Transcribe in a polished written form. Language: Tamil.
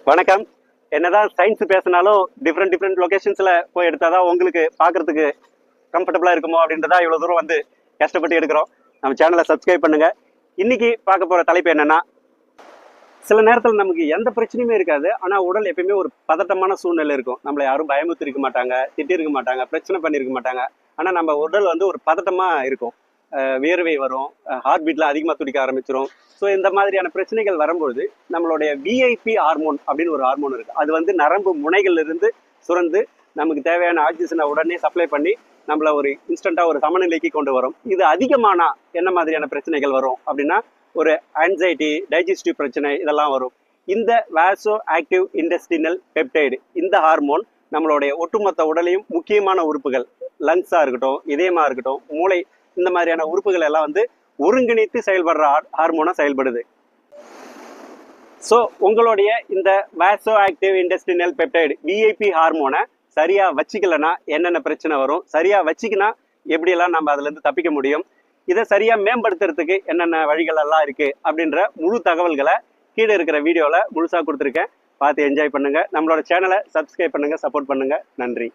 வணக்கம். என்னதான் சயின்ஸ் பேசினாலும் டிஃப்ரெண்ட் லொகேஷன்ஸ்ல போய் எடுத்தாதான் உங்களுக்கு பார்க்கறதுக்கு கம்ஃபர்டபுளா இருக்குமோ அப்படின்றதா இவ்வளவு தூரம் வந்து கஷ்டப்பட்டு எடுக்கிறோம். நம்ம சேனலை சப்ஸ்கிரைப் பண்ணுங்க. இன்னைக்கு பார்க்க போற தலைப்பு என்னன்னா, சில நேரத்தில் நமக்கு எந்த பிரச்சனையுமே இருக்காது, ஆனா உடல் எப்பயுமே ஒரு பதட்டமான சூழ்நிலை இருக்கும். நம்மளை யாரும் பயமுத்தி இருக்க மாட்டாங்க, திட்டிருக்க மாட்டாங்க, பிரச்சனை பண்ணியிருக்க மாட்டாங்க. ஆனா நம்ம உடல் வந்து ஒரு பதட்டமா இருக்கும். வியர்வை வரும், ஹார்ட் பீட்ல அதிகமாக துடிக்க ஆரம்பிச்சிடும். ஸோ இந்த மாதிரியான பிரச்சனைகள் வரும்பொழுது நம்மளுடைய விஐபி ஹார்மோன் அப்படின்னு ஒரு ஹார்மோன் இருக்கு. அது வந்து நரம்பு முனைகள்ல இருந்து சுரந்து நமக்கு தேவையான ஆக்சிஜனை உடனே சப்ளை பண்ணி நம்மள ஒரு இன்ஸ்டண்டா ஒரு சமநிலைக்கு கொண்டு வரும். இது அதிகமானா என்ன மாதிரியான பிரச்சனைகள் வரும் அப்படின்னா, ஒரு ஆன்சைட்டி, டைஜஸ்டிவ் பிரச்சனை இதெல்லாம் வரும். இந்த வாசோ ஆக்டிவ் இன்டெஸ்டினல் பெப்டைடு இந்த ஹார்மோன் நம்மளுடைய ஒட்டுமொத்த உடலையும் முக்கியமான உறுப்புகள், லங்ஸா இருக்கட்டும், இதயமா இருக்கட்டும், மூளை, இந்த மாதிரியான உறுப்புகள் எல்லாம் வந்து ஒருங்கிணைத்து செயல்படுற ஹார்மோனா செயல்படுது. ஸோ உங்களுடைய இந்த வாசோ ஆக்டிவ் இன்டெஸ்டினல் பெப்டைடு விஐபி ஹார்மோனை சரியா வச்சுக்கலன்னா என்னென்ன பிரச்சனை வரும், சரியா வச்சுக்கினா எப்படியெல்லாம் நம்ம அதுல இருந்து தப்பிக்க முடியும், இதை சரியா மேம்படுத்துறதுக்கு என்னென்ன வழிகள் எல்லாம் இருக்கு அப்படின்ற முழு தகவல்களை கீழே இருக்கிற வீடியோல முழுசா கொடுத்துருக்கேன். பார்த்து என்ஜாய் பண்ணுங்க. நம்மளோட சேனலை சப்ஸ்கிரைப் பண்ணுங்க, சப்போர்ட் பண்ணுங்க. நன்றி.